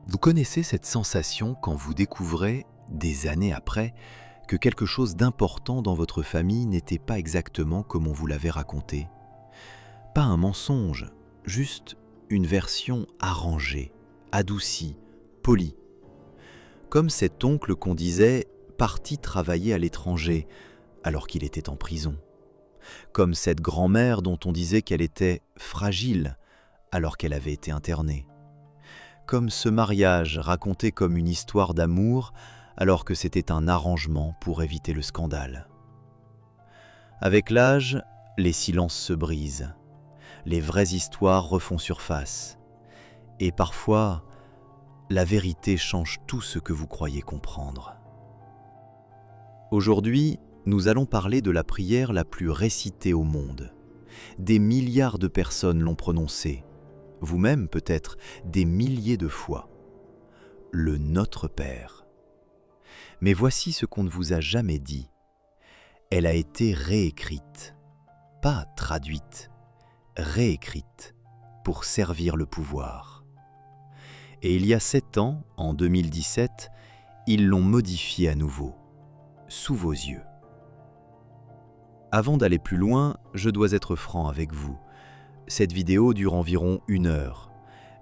Vous connaissez cette sensation quand vous découvrez, des années après, que quelque chose d'important dans votre famille n'était pas exactement comme on vous l'avait raconté? Pas un mensonge, juste une version arrangée, adoucie, polie. Comme cet oncle qu'on disait parti travailler à l'étranger alors qu'il était en prison. Comme cette grand-mère dont on disait qu'elle était fragile alors qu'elle avait été internée. Comme ce mariage raconté comme une histoire d'amour alors que c'était un arrangement pour éviter le scandale. Avec l'âge, les silences se brisent, les vraies histoires refont surface, et parfois, la vérité change tout ce que vous croyez comprendre. Aujourd'hui, nous allons parler de la prière la plus récitée au monde. Des milliards de personnes l'ont prononcée, vous-même peut-être des milliers de fois. Le Notre Père. Mais voici ce qu'on ne vous a jamais dit. Elle a été réécrite, pas traduite, réécrite pour servir le pouvoir. Et il y a 7 ans, en 2017, ils l'ont modifiée à nouveau, sous vos yeux. Avant d'aller plus loin, je dois être franc avec vous. Cette vidéo dure environ 1 heure.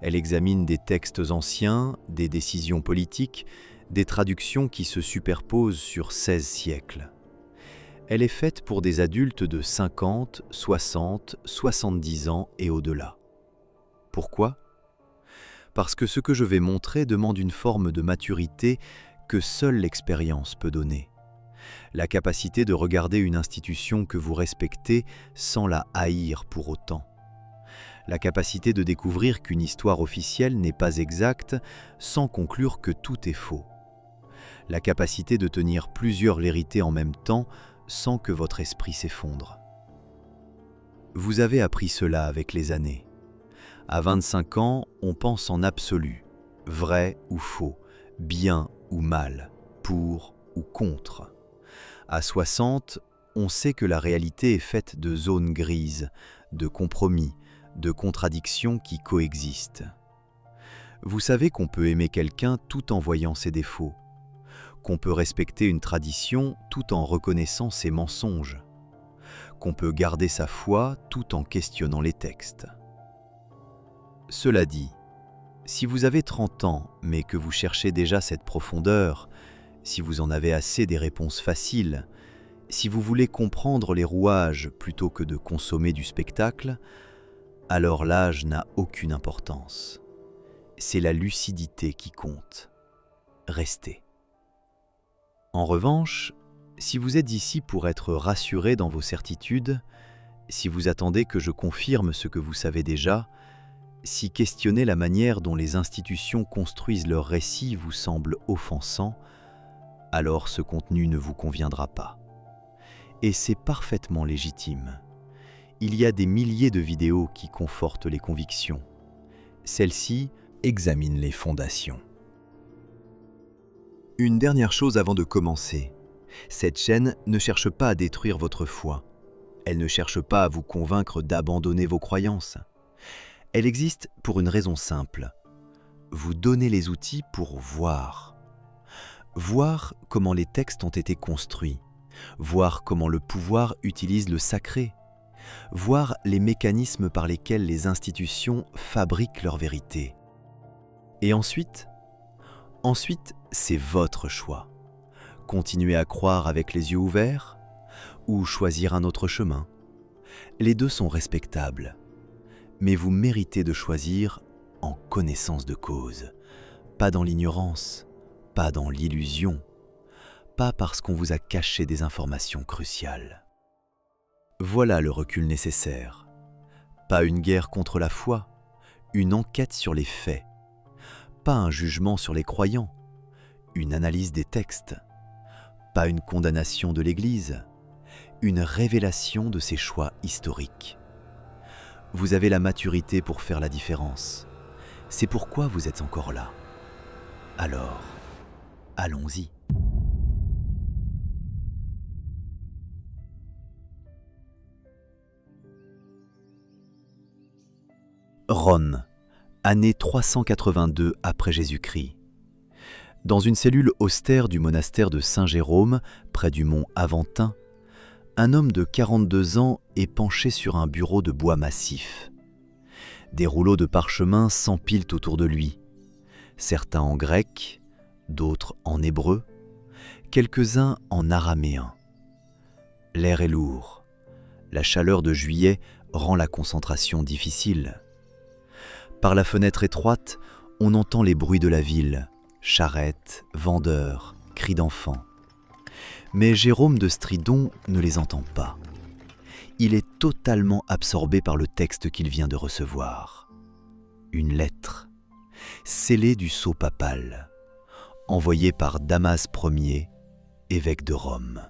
Elle examine des textes anciens, des décisions politiques, des traductions qui se superposent sur 16 siècles. Elle est faite pour des adultes de 50, 60, 70 ans et au-delà. Pourquoi ? Parce que ce que je vais montrer demande une forme de maturité que seule l'expérience peut donner. La capacité de regarder une institution que vous respectez sans la haïr pour autant. La capacité de découvrir qu'une histoire officielle n'est pas exacte sans conclure que tout est faux. La capacité de tenir plusieurs vérités en même temps sans que votre esprit s'effondre. Vous avez appris cela avec les années. À 25 ans, on pense en absolu, vrai ou faux, bien ou mal, pour ou contre. À 60, on sait que la réalité est faite de zones grises, de compromis, de contradictions qui coexistent. Vous savez qu'on peut aimer quelqu'un tout en voyant ses défauts, qu'on peut respecter une tradition tout en reconnaissant ses mensonges, qu'on peut garder sa foi tout en questionnant les textes. Cela dit, si vous avez 30 ans mais que vous cherchez déjà cette profondeur, si vous en avez assez des réponses faciles, si vous voulez comprendre les rouages plutôt que de consommer du spectacle, alors l'âge n'a aucune importance. C'est la lucidité qui compte. Restez. En revanche, si vous êtes ici pour être rassuré dans vos certitudes, si vous attendez que je confirme ce que vous savez déjà, si questionner la manière dont les institutions construisent leurs récits vous semble offensant, alors ce contenu ne vous conviendra pas. Et c'est parfaitement légitime. Il y a des milliers de vidéos qui confortent les convictions. Celle-ci examine les fondations. Une dernière chose avant de commencer. Cette chaîne ne cherche pas à détruire votre foi. Elle ne cherche pas à vous convaincre d'abandonner vos croyances. Elle existe pour une raison simple. Vous donner les outils pour voir. Voir comment les textes ont été construits. Voir comment le pouvoir utilise le sacré. Voir les mécanismes par lesquels les institutions fabriquent leur vérité. Et ensuite, c'est votre choix. Continuer à croire avec les yeux ouverts ou choisir un autre chemin. Les deux sont respectables, mais vous méritez de choisir en connaissance de cause, pas dans l'ignorance, pas dans l'illusion, pas parce qu'on vous a caché des informations cruciales. Voilà le recul nécessaire. Pas une guerre contre la foi, une enquête sur les faits. Pas un jugement sur les croyants, une analyse des textes. Pas une condamnation de l'Église, une révélation de ses choix historiques. Vous avez la maturité pour faire la différence. C'est pourquoi vous êtes encore là. Alors, allons-y. Rome, année 382 après Jésus-Christ. Dans une cellule austère du monastère de Saint-Jérôme, près du mont Aventin, un homme de 42 ans est penché sur un bureau de bois massif. Des rouleaux de parchemin s'empilent autour de lui, certains en grec, d'autres en hébreu, quelques-uns en araméen. L'air est lourd. La chaleur de juillet rend la concentration difficile. Par la fenêtre étroite, on entend les bruits de la ville, charrettes, vendeurs, cris d'enfants. Mais Jérôme de Stridon ne les entend pas. Il est totalement absorbé par le texte qu'il vient de recevoir. Une lettre, scellée du sceau papal, envoyée par Damas Ier, évêque de Rome.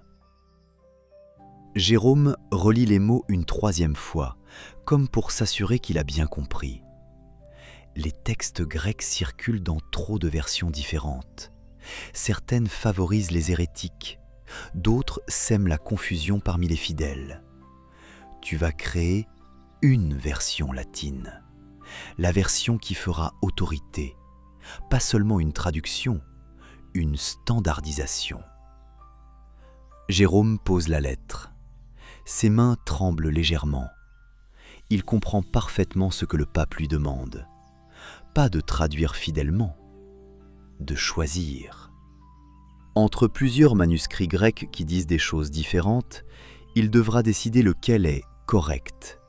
Jérôme relit les mots une troisième fois, comme pour s'assurer qu'il a bien compris. Les textes grecs circulent dans trop de versions différentes. Certaines favorisent les hérétiques, d'autres sèment la confusion parmi les fidèles. Tu vas créer une version latine, la version qui fera autorité, pas seulement une traduction, une standardisation. Jérôme pose la lettre. Ses mains tremblent légèrement. Il comprend parfaitement ce que le pape lui demande. Pas de traduire fidèlement, de choisir. Entre plusieurs manuscrits grecs qui disent des choses différentes, il devra décider lequel est correct.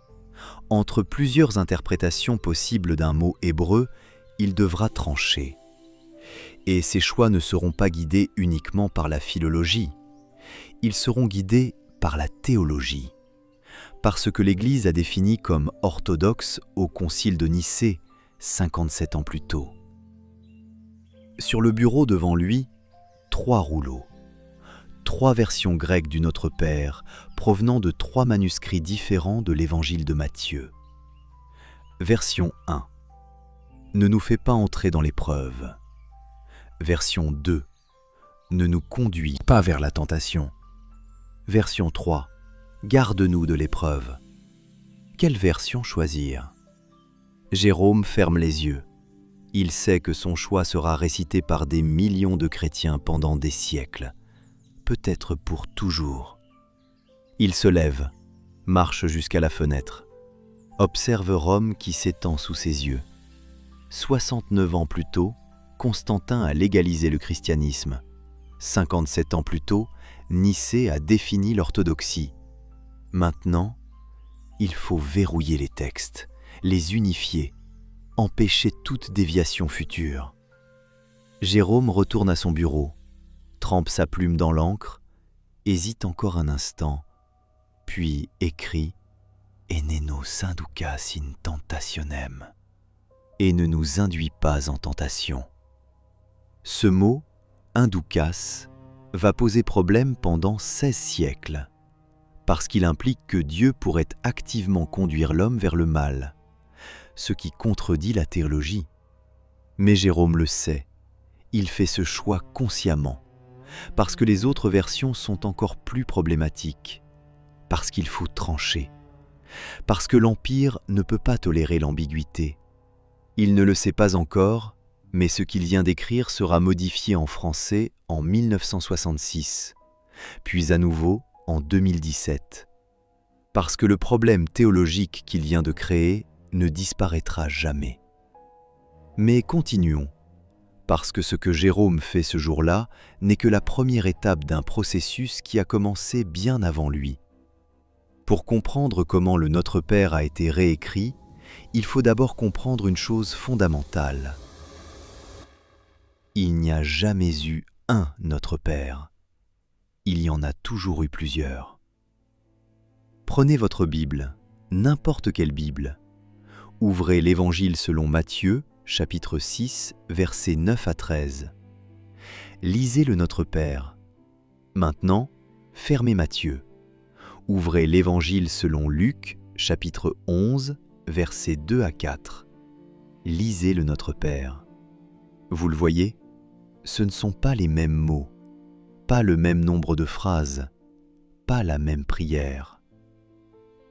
Entre plusieurs interprétations possibles d'un mot hébreu, il devra trancher. Et ces choix ne seront pas guidés uniquement par la philologie. Ils seront guidés par la théologie, par ce que l'Église a défini comme orthodoxe au Concile de Nicée, 57 ans plus tôt. Sur le bureau devant lui, 3 rouleaux, 3 versions grecques du Notre Père provenant de 3 manuscrits différents de l'Évangile de Matthieu. Version 1. Ne nous fais pas entrer dans l'épreuve. Version 2. Ne nous conduis pas vers la tentation. Version 3. Garde-nous de l'épreuve. Quelle version choisir ? Jérôme ferme les yeux. Il sait que son choix sera récité par des millions de chrétiens pendant des siècles, peut-être pour toujours. Il se lève, marche jusqu'à la fenêtre, observe Rome qui s'étend sous ses yeux. 69 ans plus tôt, Constantin a légalisé le christianisme. 57 ans plus tôt, Nicée a défini l'orthodoxie. Maintenant, il faut verrouiller les textes, les unifier, empêcher toute déviation future. Jérôme retourne à son bureau, trempe sa plume dans l'encre, hésite encore un instant, puis écrit « Eneno synducas in tentationem » et ne nous induit pas en tentation. Ce mot, inducas, va poser problème pendant 16 siècles, parce qu'il implique que Dieu pourrait activement conduire l'homme vers le mal, ce qui contredit la théologie. Mais Jérôme le sait, il fait ce choix consciemment, parce que les autres versions sont encore plus problématiques, parce qu'il faut trancher, parce que l'Empire ne peut pas tolérer l'ambiguïté. Il ne le sait pas encore, mais ce qu'il vient d'écrire sera modifié en français en 1966, puis à nouveau en 2017, parce que le problème théologique qu'il vient de créer ne disparaîtra jamais. Mais continuons, parce que ce que Jérôme fait ce jour-là n'est que la première étape d'un processus qui a commencé bien avant lui. Pour comprendre comment le Notre Père a été réécrit, il faut d'abord comprendre une chose fondamentale. Il n'y a jamais eu un Notre Père. Il y en a toujours eu plusieurs. Prenez votre Bible, n'importe quelle Bible. Ouvrez l'Évangile selon Matthieu, chapitre 6, versets 9 à 13. Lisez le Notre Père. Maintenant, fermez Matthieu. Ouvrez l'Évangile selon Luc, chapitre 11, versets 2 à 4. Lisez le Notre Père. Vous le voyez ? ce ne sont pas les mêmes mots, pas le même nombre de phrases, pas la même prière.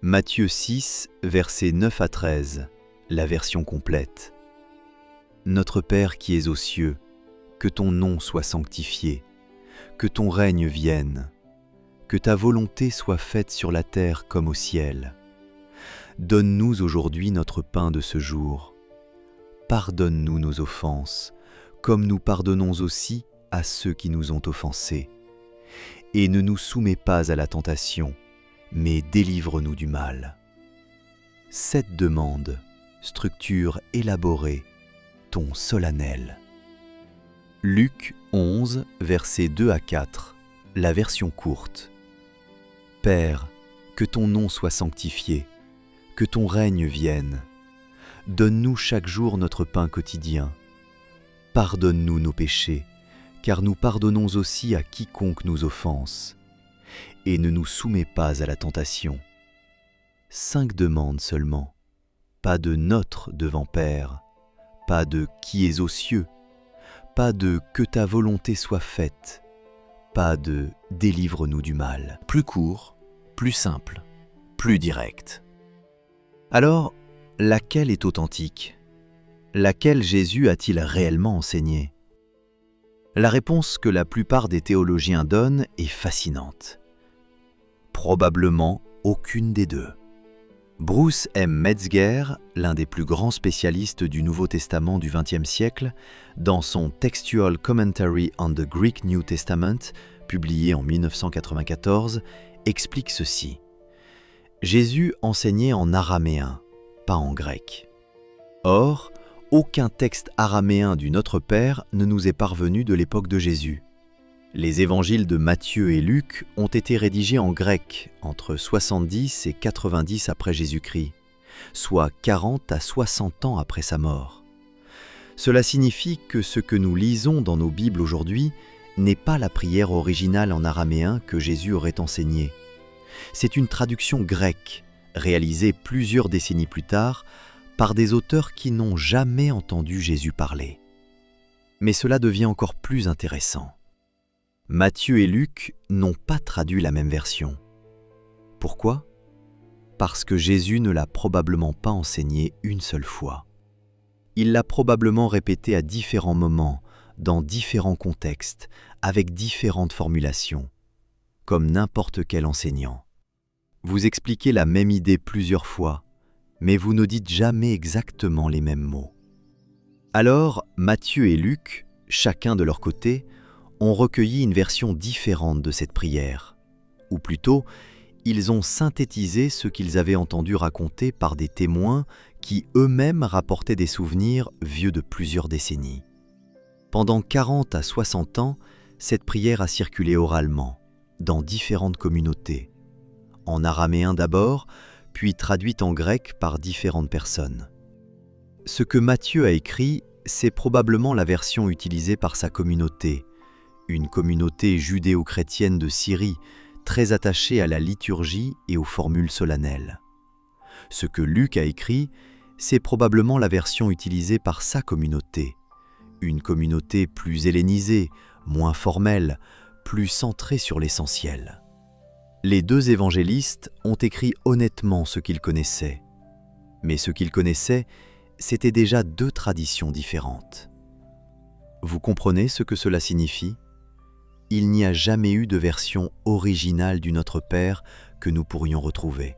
Matthieu 6, versets 9 à 13, la version complète. Notre Père qui es aux cieux, que ton nom soit sanctifié, que ton règne vienne, que ta volonté soit faite sur la terre comme au ciel. Donne-nous aujourd'hui notre pain de ce jour. Pardonne-nous nos offenses, comme nous pardonnons aussi à ceux qui nous ont offensés. Et ne nous soumets pas à la tentation, mais délivre-nous du mal. Cette demande, structure élaborée, ton solennel. Luc 11, versets 2 à 4, la version courte. Père, que ton nom soit sanctifié, que ton règne vienne. Donne-nous chaque jour notre pain quotidien. Pardonne-nous nos péchés, car nous pardonnons aussi à quiconque nous offense. Et ne nous soumets pas à la tentation. 5 demandes seulement, pas de notre devant Père, pas de qui est aux cieux, pas de que ta volonté soit faite, pas de délivre-nous du mal. Plus court, plus simple, plus direct. Alors, laquelle est authentique? Laquelle Jésus a-t-il réellement enseigné? La réponse que la plupart des théologiens donnent est fascinante. Probablement aucune des deux. Bruce M. Metzger, l'un des plus grands spécialistes du Nouveau Testament du XXe siècle, dans son Textual Commentary on the Greek New Testament, publié en 1994, explique ceci. Jésus enseignait en araméen, pas en grec. Or, aucun texte araméen du Notre Père ne nous est parvenu de l'époque de Jésus. Les évangiles de Matthieu et Luc ont été rédigés en grec entre 70 et 90 après Jésus-Christ, soit 40 à 60 ans après sa mort. Cela signifie que ce que nous lisons dans nos Bibles aujourd'hui n'est pas la prière originale en araméen que Jésus aurait enseignée. C'est une traduction grecque, réalisée plusieurs décennies plus tard, par des auteurs qui n'ont jamais entendu Jésus parler. Mais cela devient encore plus intéressant. Matthieu et Luc n'ont pas traduit la même version. Pourquoi? Parce que Jésus ne l'a probablement pas enseigné une seule fois. Il l'a probablement répété à différents moments, dans différents contextes, avec différentes formulations, comme n'importe quel enseignant. Vous expliquez la même idée plusieurs fois, mais vous ne dites jamais exactement les mêmes mots. Alors, Matthieu et Luc, chacun de leur côté, ont recueilli une version différente de cette prière, ou plutôt, ils ont synthétisé ce qu'ils avaient entendu raconter par des témoins qui eux-mêmes rapportaient des souvenirs vieux de plusieurs décennies. Pendant 40 à 60 ans, cette prière a circulé oralement, dans différentes communautés, en araméen d'abord, puis traduite en grec par différentes personnes. Ce que Matthieu a écrit, c'est probablement la version utilisée par sa communauté, une communauté judéo-chrétienne de Syrie, très attachée à la liturgie et aux formules solennelles. Ce que Luc a écrit, c'est probablement la version utilisée par sa communauté, une communauté plus hellénisée, moins formelle, plus centrée sur l'essentiel. Les deux évangélistes ont écrit honnêtement ce qu'ils connaissaient, mais ce qu'ils connaissaient, c'était déjà deux traditions différentes. Vous comprenez ce que cela signifie? Il n'y a jamais eu de version originale du Notre Père que nous pourrions retrouver.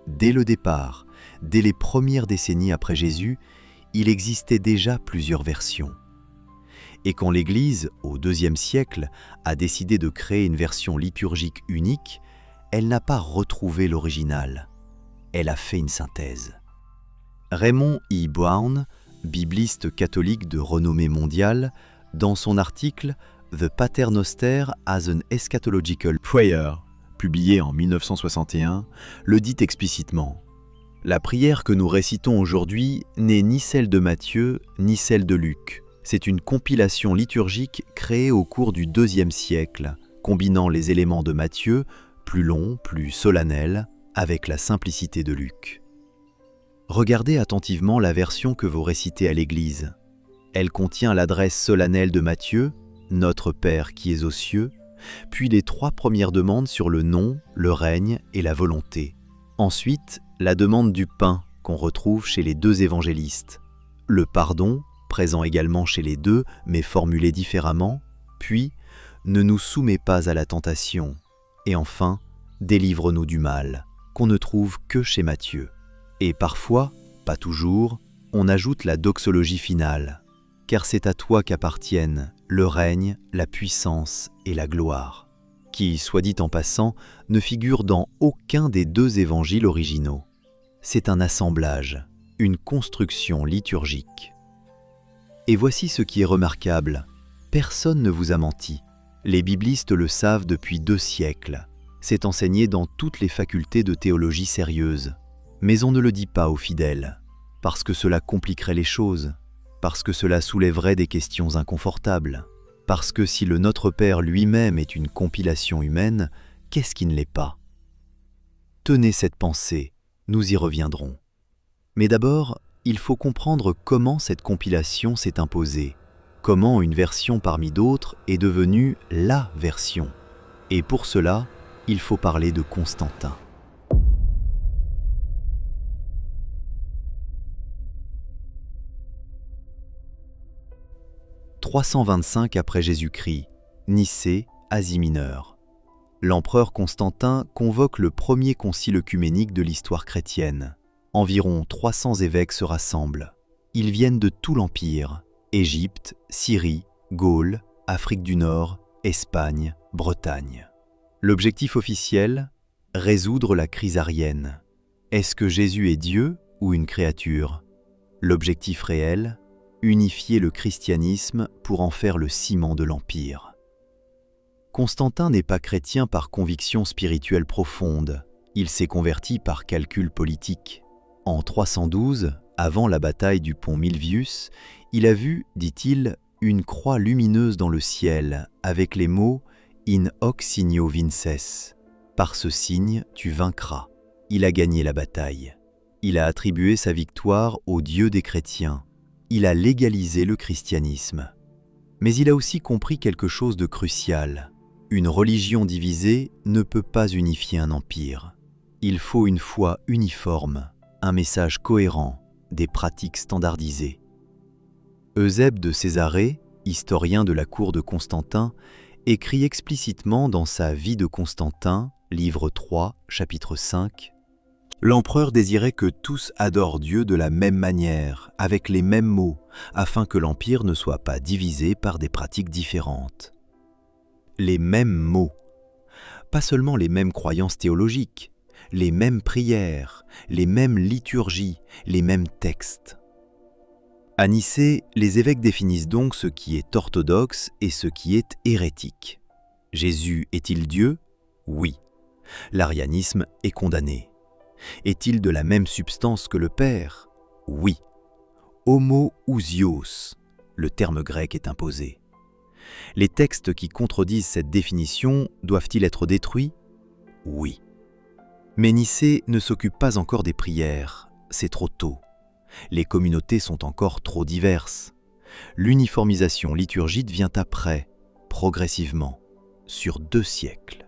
Dès le départ, dès les premières décennies après Jésus, il existait déjà plusieurs versions. Et quand l'Église, au IIe siècle, a décidé de créer une version liturgique unique, elle n'a pas retrouvé l'original. Elle a fait une synthèse. Raymond E. Brown, bibliste catholique de renommée mondiale, dans son article « The Paternoster as an Eschatological Prayer », publié en 1961, le dit explicitement. La prière que nous récitons aujourd'hui n'est ni celle de Matthieu, ni celle de Luc. C'est une compilation liturgique créée au cours du IIe siècle, combinant les éléments de Matthieu, plus longs, plus solennels, avec la simplicité de Luc. Regardez attentivement la version que vous récitez à l'Église. Elle contient l'adresse solennelle de Matthieu, « Notre Père qui es aux cieux », puis les 3 premières demandes sur le nom, le règne et la volonté. Ensuite, la demande du pain qu'on retrouve chez les 2 évangélistes. Le pardon, présent également chez les 2, mais formulé différemment. Puis, ne nous soumets pas à la tentation. Et enfin, délivre-nous du mal, qu'on ne trouve que chez Matthieu. Et parfois, pas toujours, on ajoute la doxologie finale. Car c'est à toi qu'appartiennent le règne, la puissance et la gloire, qui, soit dit en passant, ne figure dans aucun des 2 évangiles originaux. C'est un assemblage, une construction liturgique. Et voici ce qui est remarquable, personne ne vous a menti. Les biblistes le savent depuis 2 siècles. C'est enseigné dans toutes les facultés de théologie sérieuse. Mais on ne le dit pas aux fidèles, parce que cela compliquerait les choses, parce que cela soulèverait des questions inconfortables, parce que si le Notre Père lui-même est une compilation humaine, qu'est-ce qui ne l'est pas? Tenez cette pensée, nous y reviendrons. Mais d'abord, il faut comprendre comment cette compilation s'est imposée, comment une version parmi d'autres est devenue la version. Et pour cela, il faut parler de Constantin. « 325 après Jésus-Christ, Nicée, Asie mineure. L'empereur Constantin convoque le premier concile œcuménique de l'histoire chrétienne. Environ 300 évêques se rassemblent. Ils viennent de tout l'Empire, Égypte, Syrie, Gaule, Afrique du Nord, Espagne, Bretagne. L'objectif officiel, résoudre la crise arienne. Est-ce que Jésus est Dieu ou une créature? L'objectif réel, unifier le christianisme pour en faire le ciment de l'Empire. Constantin n'est pas chrétien par conviction spirituelle profonde, il s'est converti par calcul politique. En 312, avant la bataille du pont Milvius, il a vu, dit-il, une croix lumineuse dans le ciel avec les mots « In hoc signo vinces ». Par ce signe, tu vaincras. Il a gagné la bataille. Il a attribué sa victoire au Dieu des chrétiens. Il a légalisé le christianisme. Mais il a aussi compris quelque chose de crucial. Une religion divisée ne peut pas unifier un empire. Il faut une foi uniforme, un message cohérent, des pratiques standardisées. Eusèbe de Césarée, historien de la cour de Constantin, écrit explicitement dans sa Vie de Constantin, livre 3, chapitre 5, « L'empereur désirait que tous adorent Dieu de la même manière, avec les mêmes mots, afin que l'empire ne soit pas divisé par des pratiques différentes. » Les mêmes mots, pas seulement les mêmes croyances théologiques, les mêmes prières, les mêmes liturgies, les mêmes textes. À Nicée, les évêques définissent donc ce qui est orthodoxe et ce qui est hérétique. Jésus est-il Dieu? Oui. L'arianisme est condamné. Est-il de la même substance que le Père? Oui. Homoousios, le terme grec est imposé. Les textes qui contredisent cette définition doivent-ils être détruits? Oui. Mais Nicée ne s'occupe pas encore des prières, c'est trop tôt. Les communautés sont encore trop diverses. L'uniformisation liturgique vient après, progressivement, sur 2 siècles.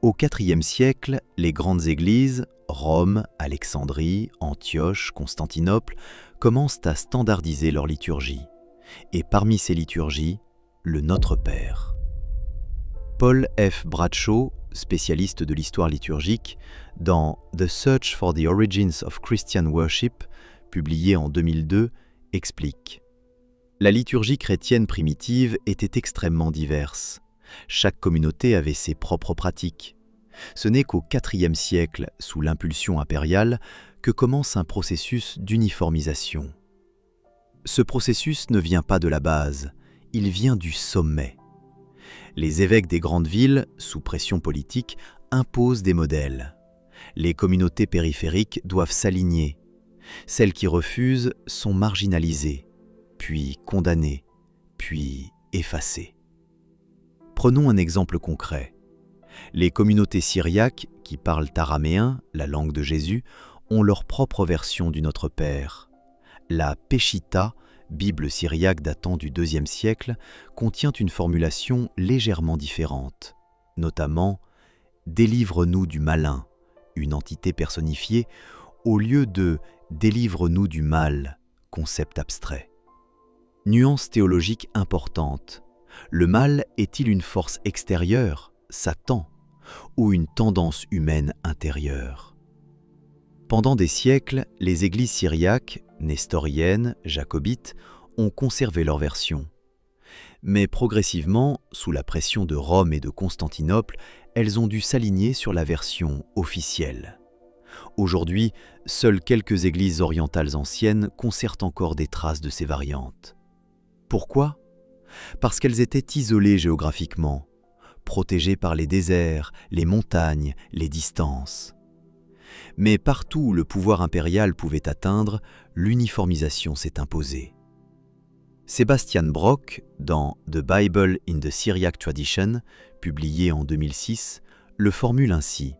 Au IVe siècle, les grandes églises, Rome, Alexandrie, Antioche, Constantinople, commencent à standardiser leur liturgie. Et parmi ces liturgies, le Notre Père. Paul F. Bradshaw, spécialiste de l'histoire liturgique, dans The Search for the Origins of Christian Worship, publié en 2002, explique « La liturgie chrétienne primitive était extrêmement diverse. Chaque communauté avait ses propres pratiques. Ce n'est qu'au IVe siècle, sous l'impulsion impériale, que commence un processus d'uniformisation. Ce processus ne vient pas de la base, il vient du sommet. Les évêques des grandes villes, sous pression politique, imposent des modèles. Les communautés périphériques doivent s'aligner. Celles qui refusent sont marginalisées, puis condamnées, puis effacées. Prenons un exemple concret. Les communautés syriaques, qui parlent araméen, la langue de Jésus, ont leur propre version du Notre Père. La Péchita, Bible syriaque datant du IIe siècle, contient une formulation légèrement différente, notamment « Délivre-nous du malin », une entité personnifiée, au lieu de « Délivre-nous du mal », concept abstrait. Nuance théologique importante. Le mal est-il une force extérieure, Satan, ou une tendance humaine intérieure? Pendant des siècles, les églises syriaques, nestoriennes, jacobites, ont conservé leur version. Mais progressivement, sous la pression de Rome et de Constantinople, elles ont dû s'aligner sur la version officielle. Aujourd'hui, seules quelques églises orientales anciennes conservent encore des traces de ces variantes. Pourquoi? Parce qu'elles étaient isolées géographiquement, protégées par les déserts, les montagnes, les distances. Mais partout où le pouvoir impérial pouvait atteindre, l'uniformisation s'est imposée. Sebastian Brock, dans The Bible in the Syriac Tradition, publié en 2006, le formule ainsi.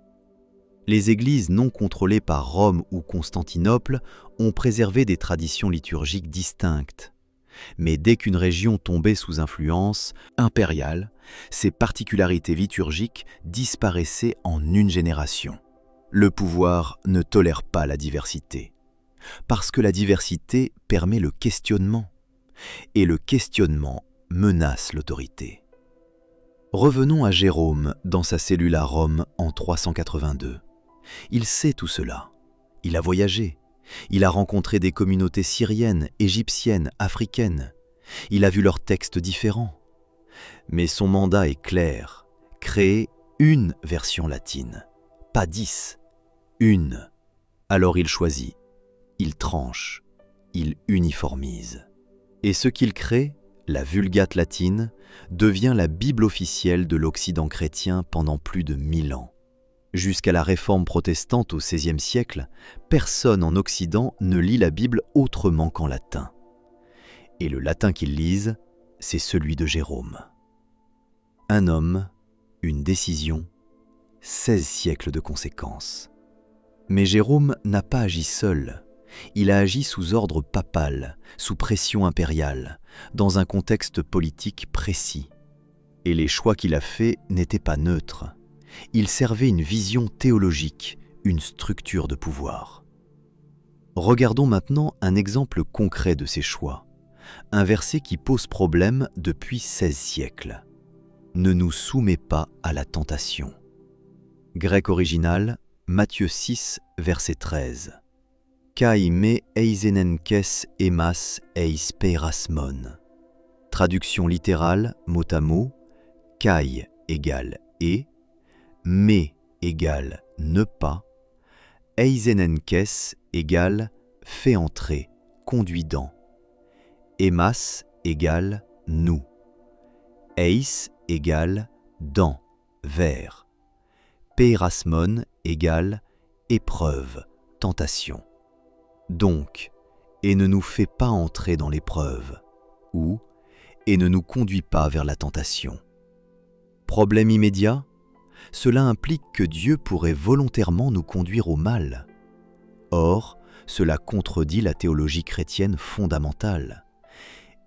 Les églises non contrôlées par Rome ou Constantinople ont préservé des traditions liturgiques distinctes. Mais dès qu'une région tombait sous influence impériale, ses particularités liturgiques disparaissaient en une génération. Le pouvoir ne tolère pas la diversité, parce que la diversité permet le questionnement, et le questionnement menace l'autorité. Revenons à Jérôme dans sa cellule à Rome en 382. Il sait tout cela. Il a voyagé. Il a rencontré des communautés syriennes, égyptiennes, africaines. Il a vu leurs textes différents. Mais son mandat est clair. Créer une version latine. Pas 10. Une. Alors il choisit. Il tranche. Il uniformise. Et ce qu'il crée, la Vulgate latine, devient la Bible officielle de l'Occident chrétien pendant plus de 1000 ans. Jusqu'à la Réforme protestante au XVIe siècle, personne en Occident ne lit la Bible autrement qu'en latin. Et le latin qu'ils lisent, c'est celui de Jérôme. Un homme, une décision, 16 siècles de conséquences. Mais Jérôme n'a pas agi seul. Il a agi sous ordre papal, sous pression impériale, dans un contexte politique précis. Et les choix qu'il a faits n'étaient pas neutres. Il servait une vision théologique, une structure de pouvoir. Regardons maintenant un exemple concret de ces choix, un verset qui pose problème depuis 16 siècles. Ne nous soumets pas à la tentation. Grec original, Matthieu 6, verset 13. Kai me eisenenkes emas eis peirasmon. Traduction littérale, mot à mot, kai égale et, me égale ne pas, eisenenkes égale fait entrer, conduit dans, emas égale nous, eis égale dans, vers, peirasmon égale épreuve, tentation. Donc, et ne nous fais pas entrer dans l'épreuve, ou et ne nous conduis pas vers la tentation. Problème immédiat? Cela implique que Dieu pourrait volontairement nous conduire au mal. Or, cela contredit la théologie chrétienne fondamentale.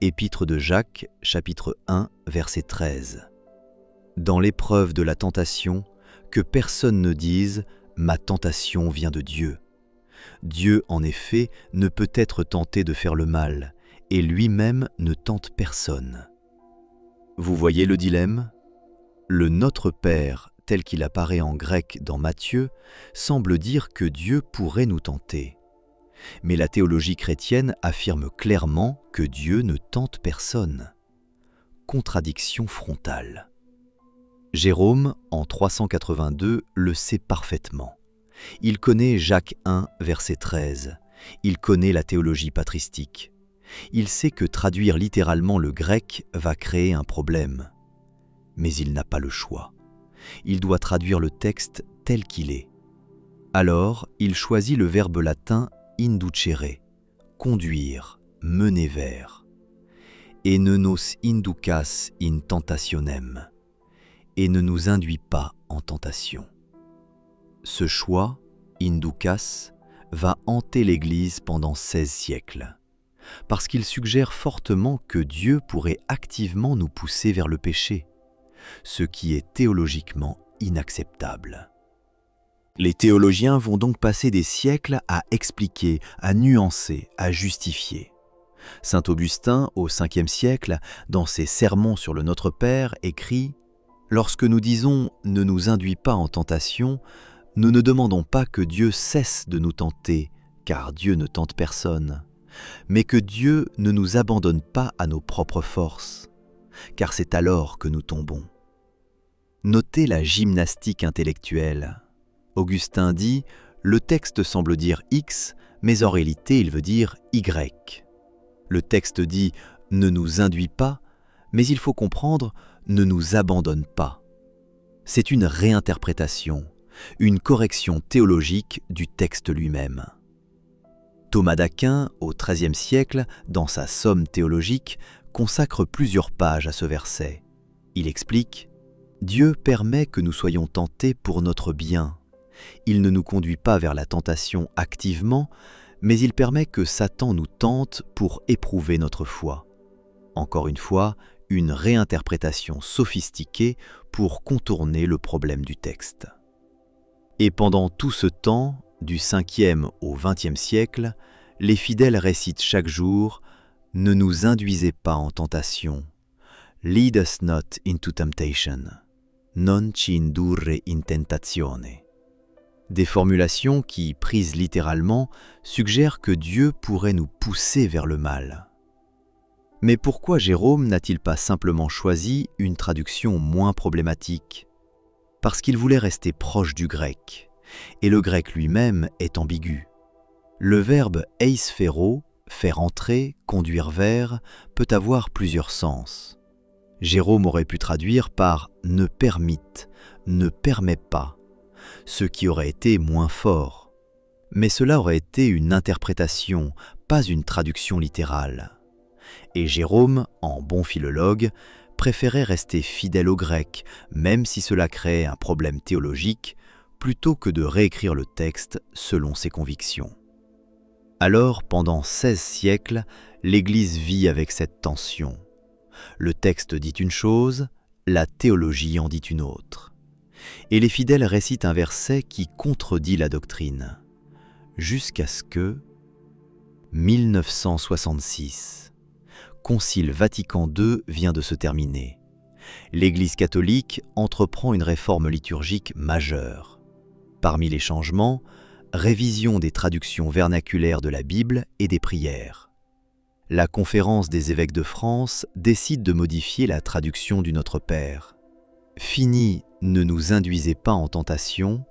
Épître de Jacques, chapitre 1, verset 13. Dans l'épreuve de la tentation, que personne ne dise « ma tentation vient de Dieu ». Dieu, en effet, ne peut être tenté de faire le mal, et lui-même ne tente personne. Vous voyez le dilemme? Le Notre Père, tel qu'il apparaît en grec dans Matthieu, semble dire que Dieu pourrait nous tenter. Mais la théologie chrétienne affirme clairement que Dieu ne tente personne. Contradiction frontale. Jérôme, en 382, le sait parfaitement. Il connaît Jacques 1, verset 13. Il connaît la théologie patristique. Il sait que traduire littéralement le grec va créer un problème. Mais il n'a pas le choix. Il doit traduire le texte tel qu'il est. Alors, il choisit le verbe latin inducere, conduire, mener vers. Et ne nos inducas in tentationem, et ne nous induit pas en tentation. Ce choix, inducas, va hanter l'Église pendant 16 siècles. parce qu'il suggère fortement que Dieu pourrait activement nous pousser vers le péché, ce qui est théologiquement inacceptable. Les théologiens vont donc passer des siècles à expliquer, à nuancer, à justifier. Saint Augustin, au 5e siècle, dans ses Sermons sur le Notre Père, écrit « Lorsque nous disons « ne nous induis pas en tentation », nous ne demandons pas que Dieu cesse de nous tenter, car Dieu ne tente personne, mais que Dieu ne nous abandonne pas à nos propres forces, car c'est alors que nous tombons. » Notez la gymnastique intellectuelle. Augustin dit « Le texte semble dire X, mais en réalité il veut dire Y. » Le texte dit « Ne nous induis pas », mais il faut comprendre « Ne nous abandonne pas ». C'est une réinterprétation, une correction théologique du texte lui-même. Thomas d'Aquin, au XIIIe siècle, dans sa Somme théologique, consacre plusieurs pages à ce verset. Il explique « Dieu permet que nous soyons tentés pour notre bien. Il ne nous conduit pas vers la tentation activement, mais il permet que Satan nous tente pour éprouver notre foi. » Encore une fois, une réinterprétation sophistiquée pour contourner le problème du texte. Et pendant tout ce temps, du 5e au 20e siècle, les fidèles récitent chaque jour « Ne nous induisez pas en tentation, lead us not into temptation, non ci indurre in tentazione ». Des formulations qui, prises littéralement, suggèrent que Dieu pourrait nous pousser vers le mal. Mais pourquoi Jérôme n'a-t-il pas simplement choisi une traduction moins problématique ? Parce qu'il voulait rester proche du grec, et le grec lui-même est ambigu. Le verbe eisphero, faire entrer, conduire vers, peut avoir plusieurs sens. Jérôme aurait pu traduire par « ne permite »,« ne permet pas », ce qui aurait été moins fort. Mais cela aurait été une interprétation, pas une traduction littérale. Et Jérôme, en bon philologue, préférait rester fidèle au grec, même si cela créait un problème théologique, plutôt que de réécrire le texte selon ses convictions. Alors, pendant 16 siècles, l'Église vit avec cette tension. Le texte dit une chose, la théologie en dit une autre. Et les fidèles récitent un verset qui contredit la doctrine. Jusqu'à ce que, 1966, Concile Vatican II vient de se terminer. L'Église catholique entreprend une réforme liturgique majeure. Parmi les changements, révision des traductions vernaculaires de la Bible et des prières. La Conférence des évêques de France décide de modifier la traduction du Notre Père. Fini « Ne nous induisez pas en tentation »,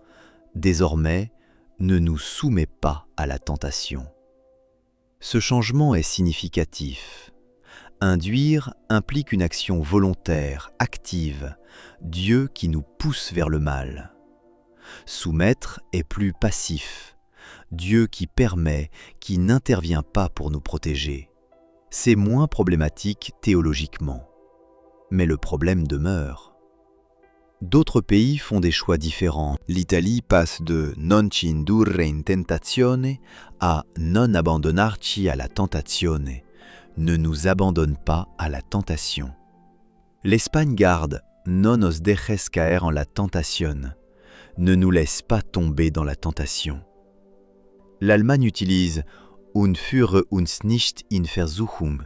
désormais « Ne nous soumets pas à la tentation ». Ce changement est significatif. Induire implique une action volontaire, active, Dieu qui nous pousse vers le mal. Soumettre est plus passif, Dieu qui permet, qui n'intervient pas pour nous protéger. C'est moins problématique théologiquement. Mais le problème demeure. D'autres pays font des choix différents. L'Italie passe de « non ci indurre in tentazione » à « non abbandonarci alla tentazione », ne nous abandonne pas à la tentation. L'Espagne garde « non os dejes caer en la tentación », ne nous laisse pas tomber dans la tentation. L'Allemagne utilise « und führe uns nicht in Versuchung »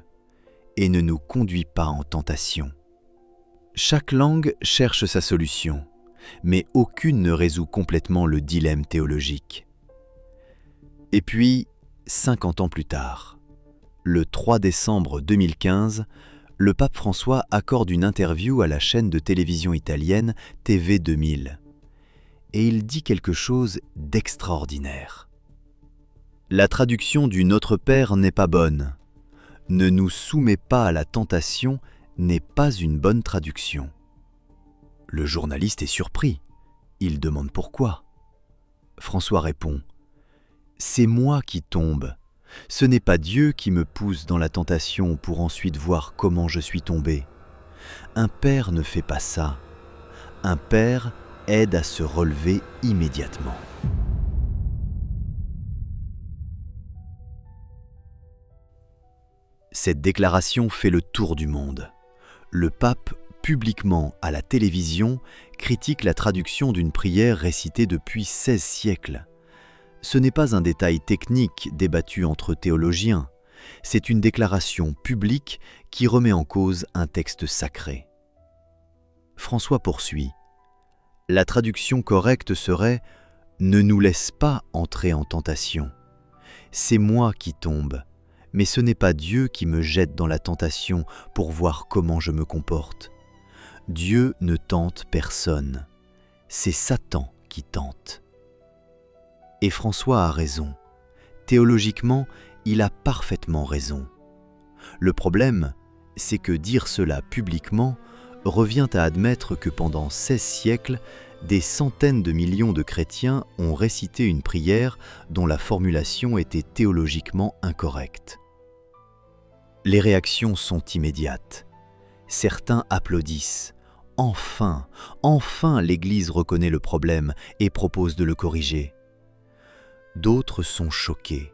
et ne nous conduit pas en tentation. Chaque langue cherche sa solution, mais aucune ne résout complètement le dilemme théologique. Et puis, 50 ans plus tard, le 3 décembre 2015, le pape François accorde une interview à la chaîne de télévision italienne TV 2000. Et il dit quelque chose d'extraordinaire. La traduction du Notre Père n'est pas bonne. Ne nous soumets pas à la tentation n'est pas une bonne traduction. Le journaliste est surpris. Il demande pourquoi. François répond « C'est moi qui tombe. Ce n'est pas Dieu qui me pousse dans la tentation pour ensuite voir comment je suis tombé. Un père ne fait pas ça. Un père aide à se relever immédiatement. » Cette déclaration fait le tour du monde. Le pape, publiquement à la télévision, critique la traduction d'une prière récitée depuis 16 siècles. Ce n'est pas un détail technique débattu entre théologiens, c'est une déclaration publique qui remet en cause un texte sacré. François poursuit. La traduction correcte serait « Ne nous laisse pas entrer en tentation ». C'est moi qui tombe, mais ce n'est pas Dieu qui me jette dans la tentation pour voir comment je me comporte. Dieu ne tente personne, c'est Satan qui tente. Et François a raison. Théologiquement, il a parfaitement raison. Le problème, c'est que dire cela publiquement revient à admettre que pendant 16 siècles, des centaines de millions de chrétiens ont récité une prière dont la formulation était théologiquement incorrecte. Les réactions sont immédiates. Certains applaudissent. Enfin, l'Église reconnaît le problème et propose de le corriger. D'autres sont choqués.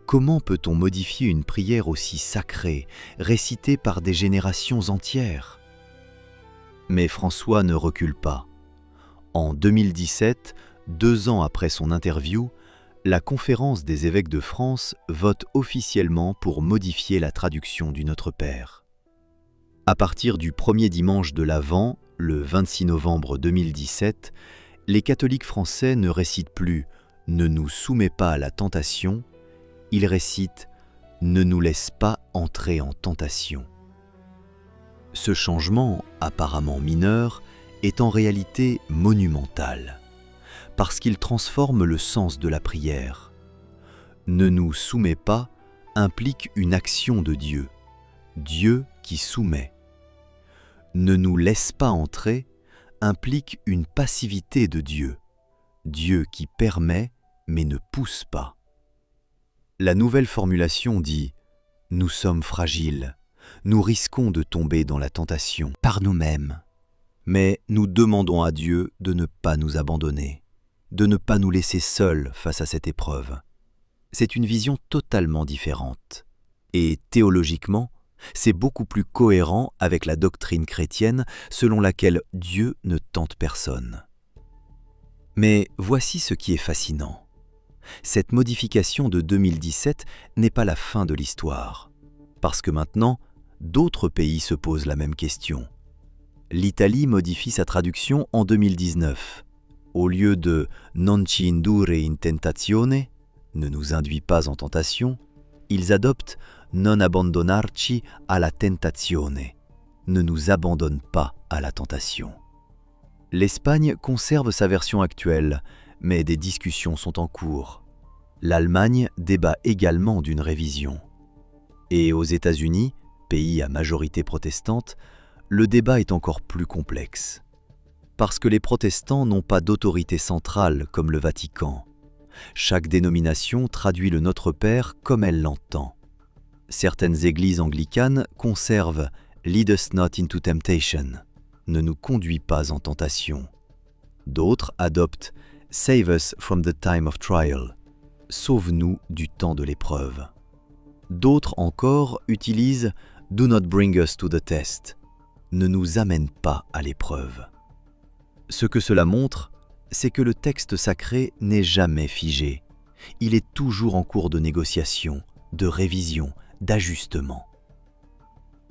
Comment peut-on modifier une prière aussi sacrée, récitée par des générations entières ? Mais François ne recule pas. En 2017, 2 ans après son interview, la Conférence des évêques de France vote officiellement pour modifier la traduction du Notre Père. À partir du premier dimanche de l'Avent, le 26 novembre 2017, les catholiques français ne récitent plus « Ne nous soumets pas à la tentation », ils récitent « Ne nous laisse pas entrer en tentation ». Ce changement, apparemment mineur, est en réalité monumental, parce qu'il transforme le sens de la prière. « Ne nous soumets pas » implique une action de Dieu, Dieu qui soumet. « Ne nous laisse pas entrer » implique une passivité de Dieu, Dieu qui permet mais ne pousse pas. La nouvelle formulation dit « Nous sommes fragiles, nous risquons de tomber dans la tentation par nous-mêmes, mais nous demandons à Dieu de ne pas nous abandonner, de ne pas nous laisser seuls face à cette épreuve. » C'est une vision totalement différente. Et théologiquement, c'est beaucoup plus cohérent avec la doctrine chrétienne selon laquelle Dieu ne tente personne. Mais voici ce qui est fascinant. Cette modification de 2017 n'est pas la fin de l'histoire, parce que maintenant, d'autres pays se posent la même question. L'Italie modifie sa traduction en 2019. Au lieu de « non ci indurre in tentazione » ne nous induit pas en tentation, ils adoptent « non abbandonarci alla tentazione » ne nous abandonne pas à la tentation. L'Espagne conserve sa version actuelle, mais des discussions sont en cours. L'Allemagne débat également d'une révision. Et aux États-Unis, pays à majorité protestante, le débat est encore plus complexe. Parce que les protestants n'ont pas d'autorité centrale comme le Vatican. Chaque dénomination traduit le Notre Père comme elle l'entend. Certaines églises anglicanes conservent « Lead us not into temptation » ne nous conduit pas en tentation. D'autres adoptent « Save us from the time of trial » sauve-nous du temps de l'épreuve. D'autres encore utilisent « Do not bring us to the test » ne nous amène pas à l'épreuve. Ce que cela montre, c'est que le texte sacré n'est jamais figé. Il est toujours en cours de négociation, de révision, d'ajustement.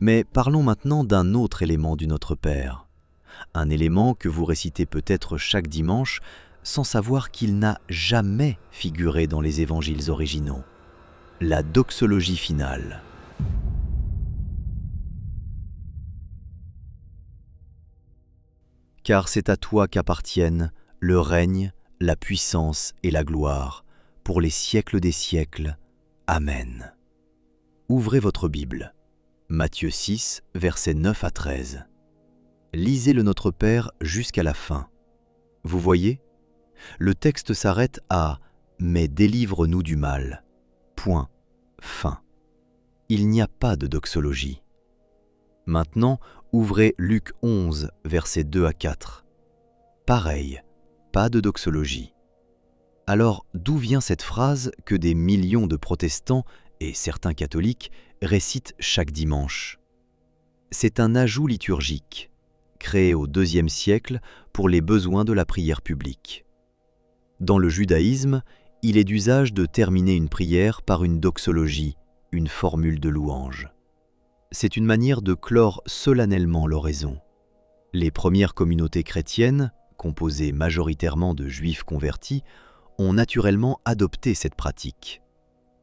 Mais parlons maintenant d'un autre élément du Notre Père. Un élément que vous récitez peut-être chaque dimanche sans savoir qu'il n'a jamais figuré dans les évangiles originaux. La doxologie finale. Car c'est à toi qu'appartiennent le règne, la puissance et la gloire, pour les siècles des siècles. Amen. Ouvrez votre Bible. Matthieu 6, versets 9 à 13. Lisez le Notre Père jusqu'à la fin. Vous voyez ? Le texte s'arrête à « Mais délivre-nous du mal ». Point. Fin. Il n'y a pas de doxologie. Maintenant, ouvrez Luc 11, versets 2 à 4. Pareil, pas de doxologie. Alors, d'où vient cette phrase que des millions de protestants et certains catholiques récite chaque dimanche. C'est un ajout liturgique, créé au IIe siècle pour les besoins de la prière publique. Dans le judaïsme, il est d'usage de terminer une prière par une doxologie, une formule de louange. C'est une manière de clore solennellement l'oraison. Les premières communautés chrétiennes, composées majoritairement de juifs convertis, ont naturellement adopté cette pratique.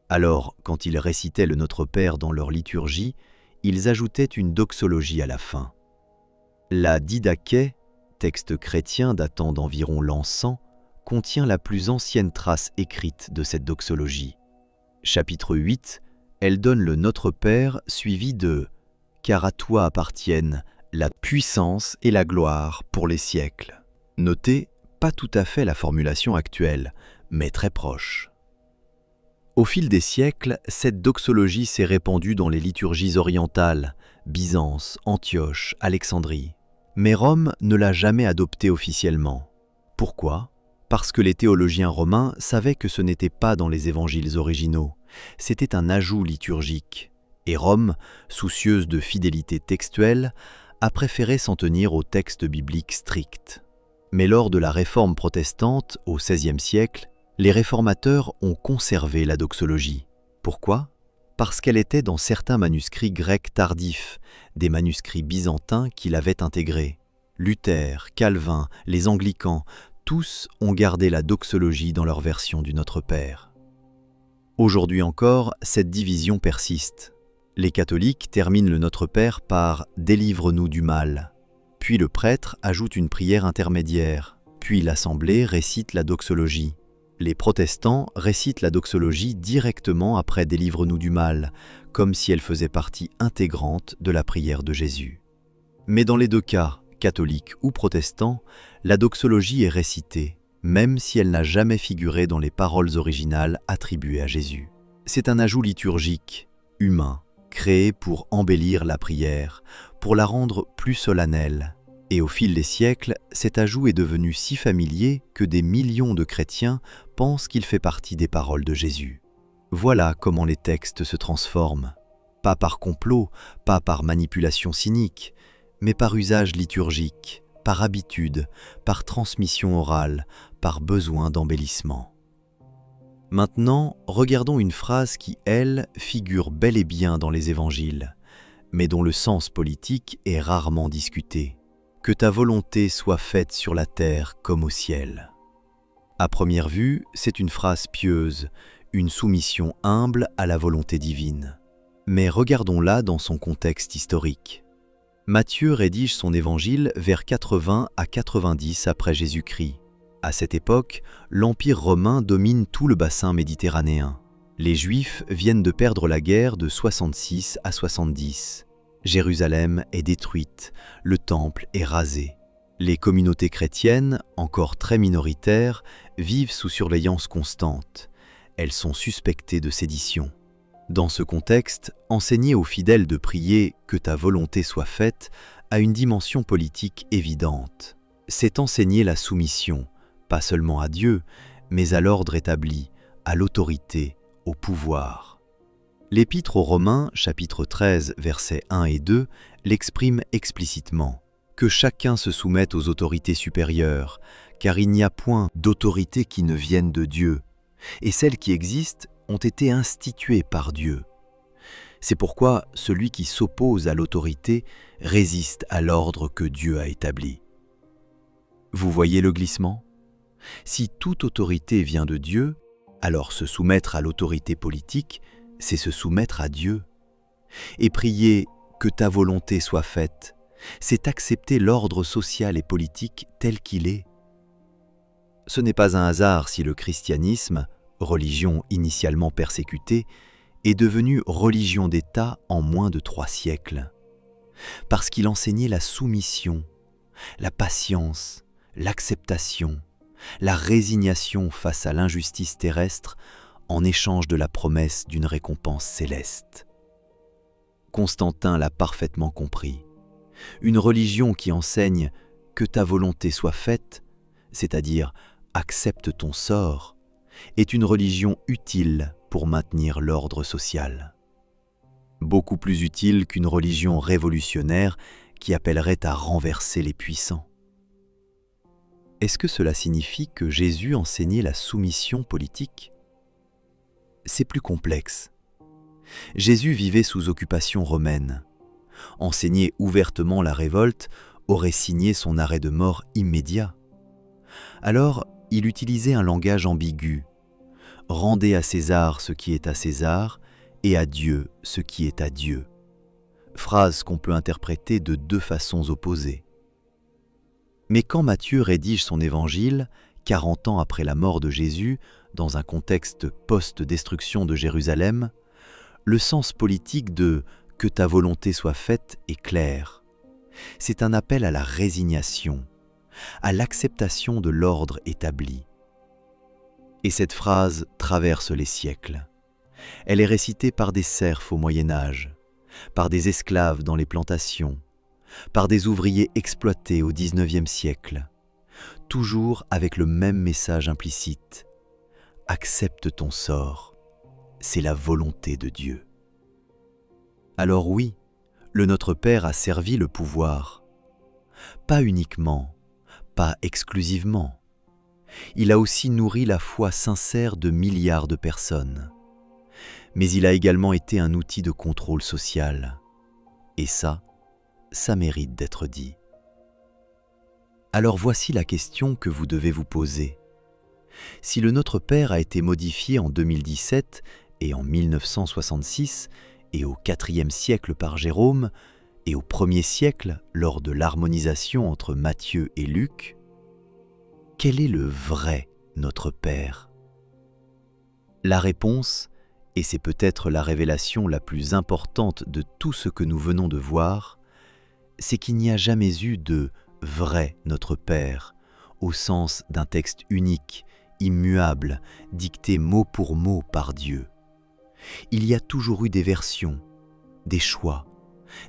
Alors, quand ils récitaient le Notre Père dans leur liturgie, ils ajoutaient une doxologie à la fin. La Didaché, texte chrétien datant d'environ l'an 100, contient la plus ancienne trace écrite de cette doxologie. Chapitre 8, elle donne le Notre Père suivi de « Car à toi appartiennent la puissance et la gloire pour les siècles ». Notez, pas tout à fait la formulation actuelle, mais très proche. Au fil des siècles, cette doxologie s'est répandue dans les liturgies orientales, Byzance, Antioche, Alexandrie. Mais Rome ne l'a jamais adoptée officiellement. Pourquoi ? Parce que les théologiens romains savaient que ce n'était pas dans les évangiles originaux, c'était un ajout liturgique. Et Rome, soucieuse de fidélité textuelle, a préféré s'en tenir aux textes bibliques stricts. Mais lors de la réforme protestante, au XVIe siècle, les réformateurs ont conservé la doxologie. Pourquoi ? Parce qu'elle était dans certains manuscrits grecs tardifs, des manuscrits byzantins qui l'avaient intégrée. Luther, Calvin, les anglicans, tous ont gardé la doxologie dans leur version du Notre Père. Aujourd'hui encore, cette division persiste. Les catholiques terminent le Notre Père par « Délivre-nous du mal ». Puis le prêtre ajoute une prière intermédiaire, puis l'assemblée récite la doxologie. Les protestants récitent la doxologie directement après « Délivre-nous du mal », comme si elle faisait partie intégrante de la prière de Jésus. Mais dans les deux cas, catholique ou protestant, la doxologie est récitée, même si elle n'a jamais figuré dans les paroles originales attribuées à Jésus. C'est un ajout liturgique, humain, créé pour embellir la prière, pour la rendre plus solennelle. Et au fil des siècles, cet ajout est devenu si familier que des millions de chrétiens pensent qu'il fait partie des paroles de Jésus. Voilà comment les textes se transforment. Pas par complot, pas par manipulation cynique, mais par usage liturgique, par habitude, par transmission orale, par besoin d'embellissement. Maintenant, regardons une phrase qui, elle, figure bel et bien dans les évangiles, mais dont le sens politique est rarement discuté. « Que ta volonté soit faite sur la terre comme au ciel ». À première vue, c'est une phrase pieuse, une soumission humble à la volonté divine. Mais regardons-la dans son contexte historique. Matthieu rédige son évangile vers 80 à 90 après Jésus-Christ. À cette époque, l'Empire romain domine tout le bassin méditerranéen. Les Juifs viennent de perdre la guerre de 66 à 70. Jérusalem est détruite, le temple est rasé. Les communautés chrétiennes, encore très minoritaires, vivent sous surveillance constante. Elles sont suspectées de sédition. Dans ce contexte, enseigner aux fidèles de prier « que ta volonté soit faite » a une dimension politique évidente. C'est enseigner la soumission, pas seulement à Dieu, mais à l'ordre établi, à l'autorité, au pouvoir. L'Épître aux Romains, chapitre 13, versets 1 et 2, l'exprime explicitement. « Que chacun se soumette aux autorités supérieures, car il n'y a point d'autorité qui ne vienne de Dieu, et celles qui existent ont été instituées par Dieu. C'est pourquoi celui qui s'oppose à l'autorité résiste à l'ordre que Dieu a établi. » Vous voyez le glissement ? Si toute autorité vient de Dieu, alors se soumettre à l'autorité politique, c'est se soumettre à Dieu. Et prier « que ta volonté soit faite », c'est accepter l'ordre social et politique tel qu'il est. Ce n'est pas un hasard si le christianisme, religion initialement persécutée, est devenu religion d'État en moins de 3 siècles. Parce qu'il enseignait la soumission, la patience, l'acceptation, la résignation face à l'injustice terrestre en échange de la promesse d'une récompense céleste. Constantin l'a parfaitement compris. Une religion qui enseigne « que ta volonté soit faite », c'est-à-dire « accepte ton sort », est une religion utile pour maintenir l'ordre social. beaucoup plus utile qu'une religion révolutionnaire qui appellerait à renverser les puissants. Est-ce que cela signifie que Jésus enseignait la soumission politique ? C'est plus complexe. Jésus vivait sous occupation romaine. Enseigner ouvertement la révolte aurait signé son arrêt de mort immédiat. Alors, il utilisait un langage ambigu. « Rendez à César ce qui est à César et à Dieu ce qui est à Dieu ». Phrase qu'on peut interpréter de deux façons opposées. Mais quand Matthieu rédige son évangile, 40 ans après la mort de Jésus, dans un contexte post-destruction de Jérusalem, le sens politique de « que ta volonté soit faite » est clair. C'est un appel à la résignation, à l'acceptation de l'ordre établi. Et cette phrase traverse les siècles. Elle est récitée par des serfs au Moyen-Âge, par des esclaves dans les plantations, par des ouvriers exploités au XIXe siècle, toujours avec le même message implicite. Accepte ton sort, c'est la volonté de Dieu. Alors oui, le Notre Père a servi le pouvoir. Pas uniquement, pas exclusivement. Il a aussi nourri la foi sincère de milliards de personnes. Mais il a également été un outil de contrôle social. Et ça mérite d'être dit. Alors voici la question que vous devez vous poser. Si le Notre Père a été modifié en 2017 et en 1966 et au IVe siècle par Jérôme et au 1er siècle lors de l'harmonisation entre Matthieu et Luc, quel est le vrai Notre Père ? La réponse, et c'est peut-être la révélation la plus importante de tout ce que nous venons de voir, c'est qu'il n'y a jamais eu de vrai Notre Père, au sens d'un texte unique, immuable, dicté mot pour mot par Dieu. Il y a toujours eu des versions, des choix,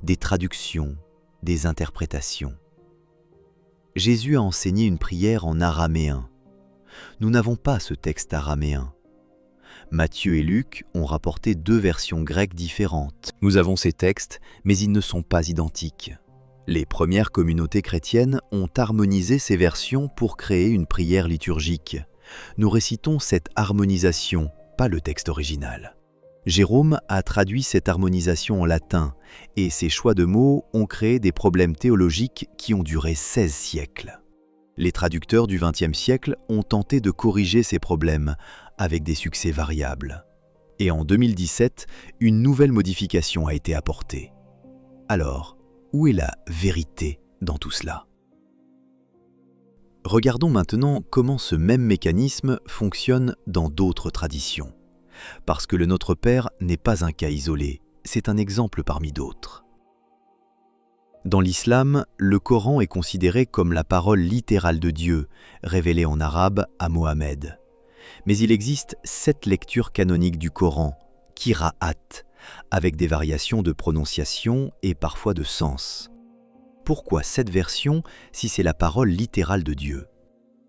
des traductions, des interprétations. Jésus a enseigné une prière en araméen. Nous n'avons pas ce texte araméen. Matthieu et Luc ont rapporté deux versions grecques différentes. Nous avons ces textes, mais ils ne sont pas identiques. Les premières communautés chrétiennes ont harmonisé ces versions pour créer une prière liturgique. Nous récitons cette harmonisation, pas le texte original. Jérôme a traduit cette harmonisation en latin, et ses choix de mots ont créé des problèmes théologiques qui ont duré 16 siècles. Les traducteurs du XXe siècle ont tenté de corriger ces problèmes, avec des succès variables. Et en 2017, une nouvelle modification a été apportée. Alors, où est la vérité dans tout cela ? Regardons maintenant comment ce même mécanisme fonctionne dans d'autres traditions. Parce que le Notre Père n'est pas un cas isolé, c'est un exemple parmi d'autres. Dans l'islam, le Coran est considéré comme la parole littérale de Dieu, révélée en arabe à Mohammed. Mais il existe 7 lectures canoniques du Coran, qira'at, avec des variations de prononciation et parfois de sens. Pourquoi cette version si c'est la parole littérale de Dieu ?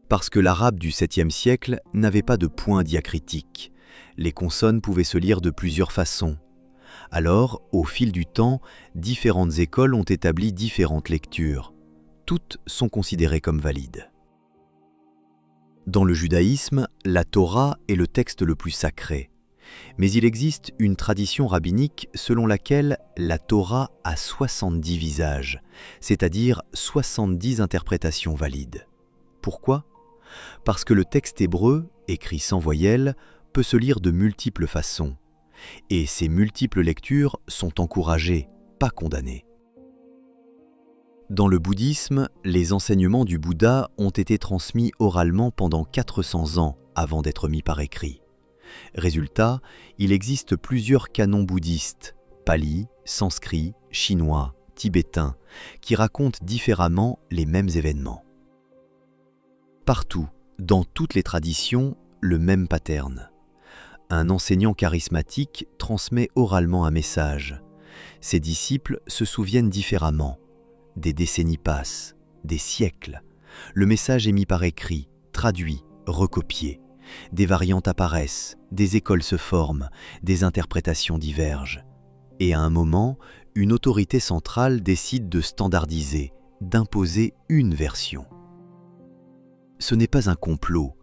Parce que l'arabe du 7e siècle n'avait pas de point diacritique. Les consonnes pouvaient se lire de plusieurs façons. Alors, au fil du temps, différentes écoles ont établi différentes lectures. Toutes sont considérées comme valides. Dans le judaïsme, la Torah est le texte le plus sacré. Mais il existe une tradition rabbinique selon laquelle la Torah a 70 visages, c'est-à-dire 70 interprétations valides. Pourquoi ? Parce que le texte hébreu, écrit sans voyelles, peut se lire de multiples façons. Et ces multiples lectures sont encouragées, pas condamnées. Dans le bouddhisme, les enseignements du Bouddha ont été transmis oralement pendant 400 ans avant d'être mis par écrit. Résultat, il existe plusieurs canons bouddhistes, pali, sanskrit, chinois, tibétain, qui racontent différemment les mêmes événements. Partout, dans toutes les traditions, le même pattern. Un enseignant charismatique transmet oralement un message. Ses disciples se souviennent différemment. Des décennies passent, des siècles. Le message est mis par écrit, traduit, recopié. Des variantes apparaissent, des écoles se forment, des interprétations divergent. Et à un moment, une autorité centrale décide de standardiser, d'imposer une version. Ce n'est pas un complot,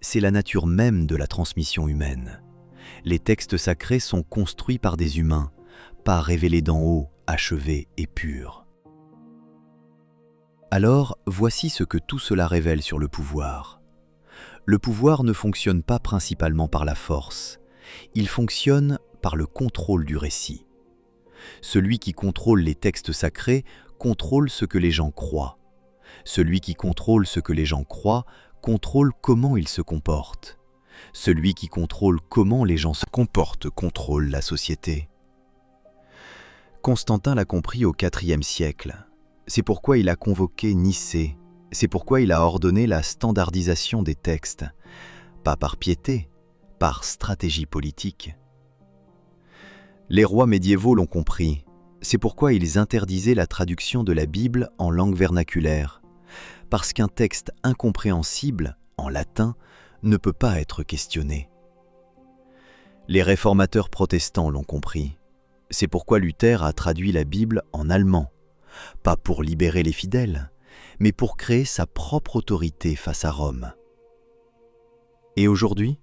c'est la nature même de la transmission humaine. Les textes sacrés sont construits par des humains, pas révélés d'en haut, achevés et purs. Alors, voici ce que tout cela révèle sur le pouvoir. Le pouvoir ne fonctionne pas principalement par la force, il fonctionne par le contrôle du récit. Celui qui contrôle les textes sacrés contrôle ce que les gens croient. Celui qui contrôle ce que les gens croient contrôle comment ils se comportent. Celui qui contrôle comment les gens se comportent contrôle la société. Constantin l'a compris au IVe siècle. C'est pourquoi il a convoqué Nicée. C'est pourquoi il a ordonné la standardisation des textes. Pas par piété, par stratégie politique. Les rois médiévaux l'ont compris. C'est pourquoi ils interdisaient la traduction de la Bible en langue vernaculaire. Parce qu'un texte incompréhensible, en latin, ne peut pas être questionné. Les réformateurs protestants l'ont compris. C'est pourquoi Luther a traduit la Bible en allemand, pas pour libérer les fidèles, mais pour créer sa propre autorité face à Rome. Et aujourd'hui ?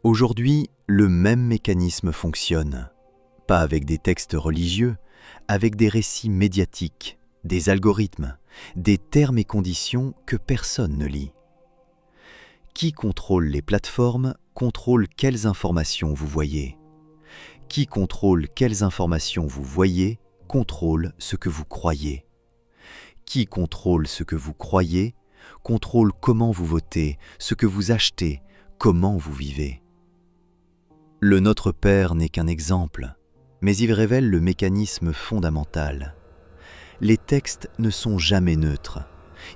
Aujourd'hui, le même mécanisme fonctionne, pas avec des textes religieux, avec des récits médiatiques, des algorithmes, des termes et conditions que personne ne lit. Qui contrôle les plateformes contrôle quelles informations vous voyez. Qui contrôle quelles informations vous voyez contrôle ce que vous croyez. Qui contrôle ce que vous croyez contrôle comment vous votez, ce que vous achetez, comment vous vivez. Le Notre Père n'est qu'un exemple, mais il révèle le mécanisme fondamental. Les textes ne sont jamais neutres.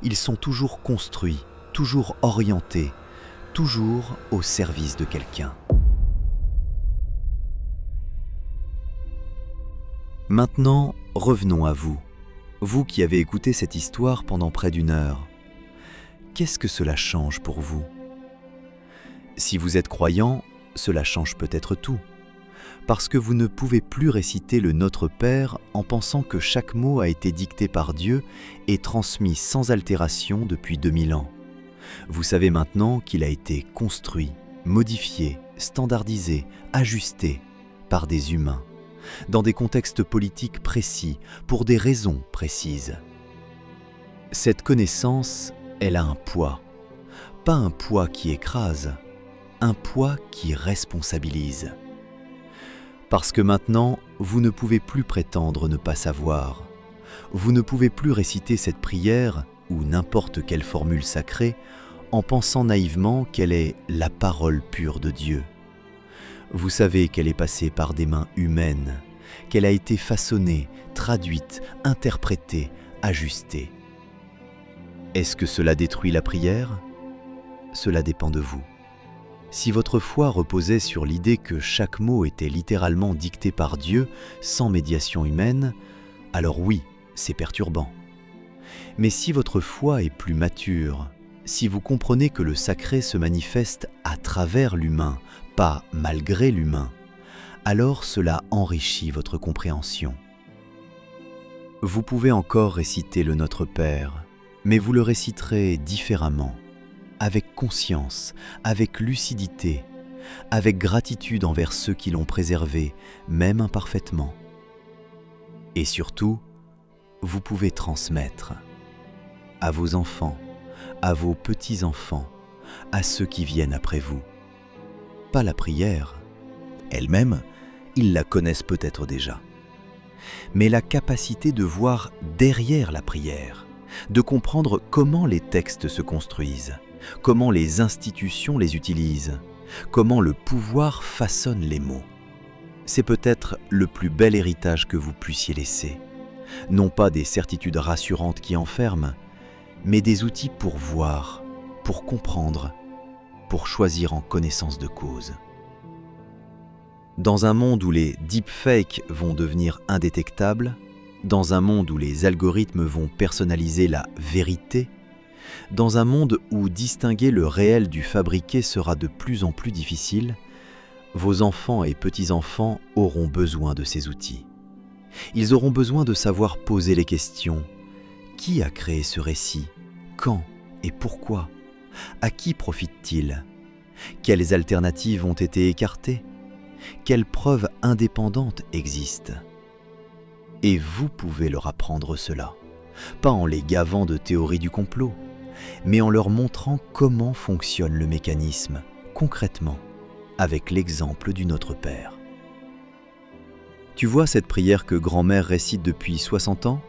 Ils sont toujours construits, toujours orientés, toujours au service de quelqu'un. Maintenant, revenons à vous. Vous qui avez écouté cette histoire pendant près d'1 heure. Qu'est-ce que cela change pour vous ? Si vous êtes croyant, cela change peut-être tout. Parce que vous ne pouvez plus réciter le Notre Père en pensant que chaque mot a été dicté par Dieu et transmis sans altération depuis 2000 ans. Vous savez maintenant qu'il a été construit, modifié, standardisé, ajusté par des humains, dans des contextes politiques précis, pour des raisons précises. Cette connaissance, elle a un poids. Pas un poids qui écrase, un poids qui responsabilise. Parce que maintenant, vous ne pouvez plus prétendre ne pas savoir. Vous ne pouvez plus réciter cette prière ou n'importe quelle formule sacrée en pensant naïvement qu'elle est la parole pure de Dieu. Vous savez qu'elle est passée par des mains humaines, qu'elle a été façonnée, traduite, interprétée, ajustée. Est-ce que cela détruit la prière ? Cela dépend de vous. Si votre foi reposait sur l'idée que chaque mot était littéralement dicté par Dieu sans médiation humaine, alors oui, c'est perturbant. Mais si votre foi est plus mature, si vous comprenez que le sacré se manifeste à travers l'humain, pas malgré l'humain, alors cela enrichit votre compréhension. Vous pouvez encore réciter le Notre Père, mais vous le réciterez différemment, avec conscience, avec lucidité, avec gratitude envers ceux qui l'ont préservé, même imparfaitement. Et surtout, vous pouvez transmettre à vos enfants, à vos petits-enfants, à ceux qui viennent après vous. Pas la prière, elle-même, ils la connaissent peut-être déjà, mais la capacité de voir derrière la prière, de comprendre comment les textes se construisent, comment les institutions les utilisent, comment le pouvoir façonne les mots. C'est peut-être le plus bel héritage que vous puissiez laisser. Non pas des certitudes rassurantes qui enferment, mais des outils pour voir, pour comprendre, pour choisir en connaissance de cause. Dans un monde où les deepfakes vont devenir indétectables, dans un monde où les algorithmes vont personnaliser la vérité, dans un monde où distinguer le réel du fabriqué sera de plus en plus difficile, Vos enfants et petits-enfants auront besoin de ces outils. Ils auront besoin de savoir poser les questions. Qui a créé ce récit? Quand et pourquoi? À qui profite-t-il? Quelles alternatives ont été écartées? Quelles preuves indépendantes existent? Et vous pouvez leur apprendre cela, pas en les gavant de théories du complot, mais en leur montrant comment fonctionne le mécanisme, concrètement, avec l'exemple du Notre Père. Tu vois cette prière que grand-mère récite depuis 60 ans?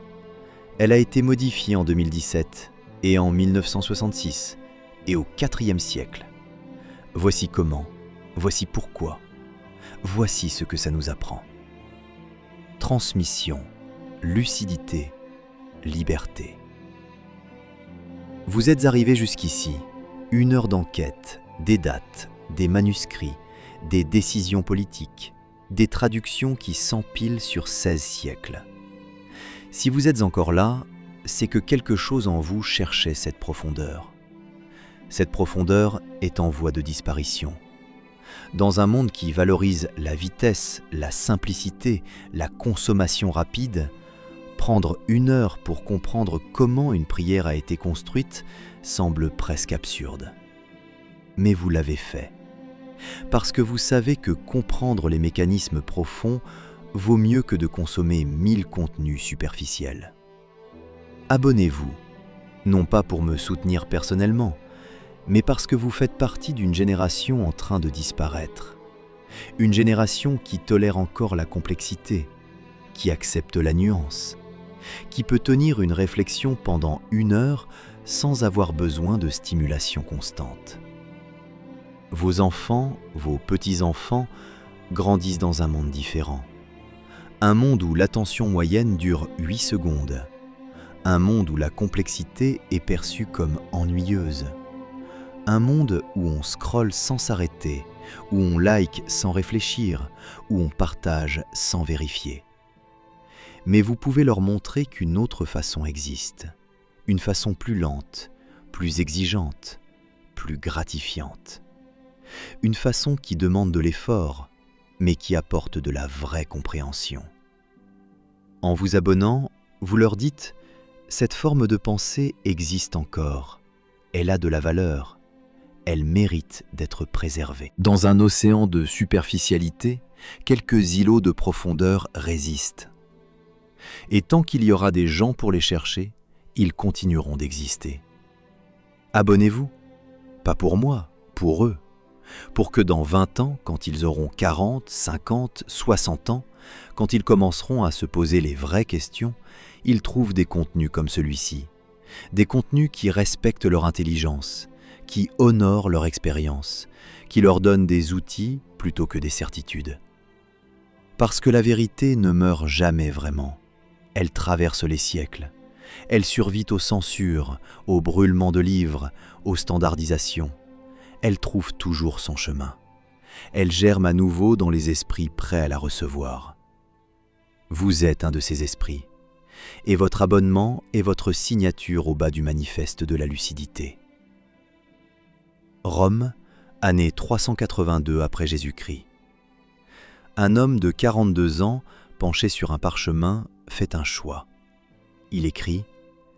Elle a été modifiée en 2017 et en 1966 et au IVe siècle. Voici comment, voici pourquoi, voici ce que ça nous apprend. Transmission, lucidité, liberté. Vous êtes arrivés jusqu'ici, 1 heure d'enquête, des dates, des manuscrits, des décisions politiques, des traductions qui s'empilent sur 16 siècles. Si vous êtes encore là, c'est que quelque chose en vous cherchait cette profondeur. Cette profondeur est en voie de disparition. Dans un monde qui valorise la vitesse, la simplicité, la consommation rapide, prendre 1 heure pour comprendre comment une prière a été construite semble presque absurde. Mais vous l'avez fait. Parce que vous savez que comprendre les mécanismes profonds vaut mieux que de consommer 1000 contenus superficiels. Abonnez-vous, non pas pour me soutenir personnellement, mais parce que vous faites partie d'une génération en train de disparaître. Une génération qui tolère encore la complexité, qui accepte la nuance, qui peut tenir une réflexion pendant 1 heure sans avoir besoin de stimulation constante. Vos enfants, vos petits-enfants grandissent dans un monde différent. Un monde où l'attention moyenne dure 8 secondes. Un monde où la complexité est perçue comme ennuyeuse. Un monde où on scrolle sans s'arrêter, où on like sans réfléchir, où on partage sans vérifier. Mais vous pouvez leur montrer qu'une autre façon existe, une façon plus lente, plus exigeante, plus gratifiante. Une façon qui demande de l'effort, mais qui apporte de la vraie compréhension. En vous abonnant, vous leur dites « Cette forme de pensée existe encore, elle a de la valeur, elle mérite d'être préservée. » Dans un océan de superficialité, quelques îlots de profondeur résistent. Et tant qu'il y aura des gens pour les chercher, ils continueront d'exister. Abonnez-vous, pas pour moi, pour eux. Pour que dans 20 ans, quand ils auront 40, 50, 60 ans, quand ils commenceront à se poser les vraies questions, ils trouvent des contenus comme celui-ci. Des contenus qui respectent leur intelligence, qui honorent leur expérience, qui leur donnent des outils plutôt que des certitudes. Parce que la vérité ne meurt jamais vraiment. Elle traverse les siècles. Elle survit aux censures, au brûlement de livres, aux standardisations. Elle trouve toujours son chemin. Elle germe à nouveau dans les esprits prêts à la recevoir. Vous êtes un de ces esprits, et votre abonnement est votre signature au bas du manifeste de la lucidité. Rome, année 382 après Jésus-Christ. Un homme de 42 ans, penché sur un parchemin, fait un choix. Il écrit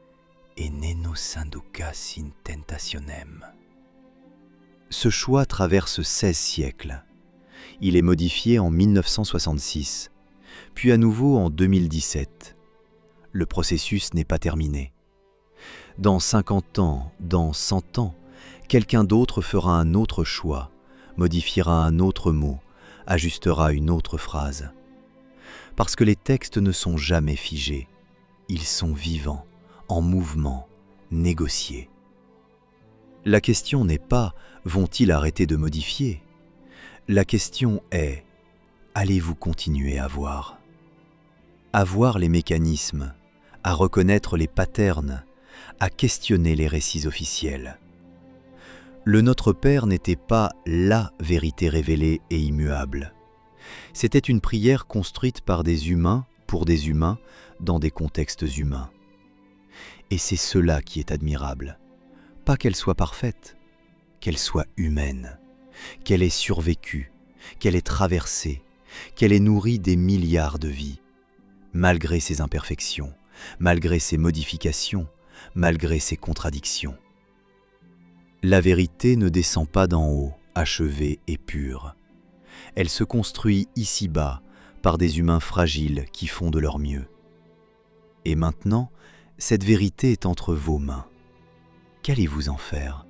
« E neno sanducas in tentationem ». Ce choix traverse 16 siècles. Il est modifié en 1966, puis à nouveau en 2017. Le processus n'est pas terminé. Dans 50 ans, dans 100 ans, quelqu'un d'autre fera un autre choix, modifiera un autre mot, ajustera une autre phrase. Parce que les textes ne sont jamais figés, ils sont vivants, en mouvement, négociés. La question n'est pas « vont-ils arrêter de modifier ?» La question est « allez-vous continuer à voir ?» À voir les mécanismes, à reconnaître les patterns, à questionner les récits officiels. Le Notre Père n'était pas la vérité révélée et immuable. C'était une prière construite par des humains, pour des humains, dans des contextes humains. Et c'est cela qui est admirable. Pas qu'elle soit parfaite, qu'elle soit humaine, qu'elle ait survécu, qu'elle est traversée, qu'elle est nourrie des milliards de vies, malgré ses imperfections, malgré ses modifications, malgré ses contradictions. La vérité ne descend pas d'en haut, achevée et pure. Elle se construit ici-bas par des humains fragiles qui font de leur mieux. Et maintenant, cette vérité est entre vos mains. Qu'allez-vous en faire ?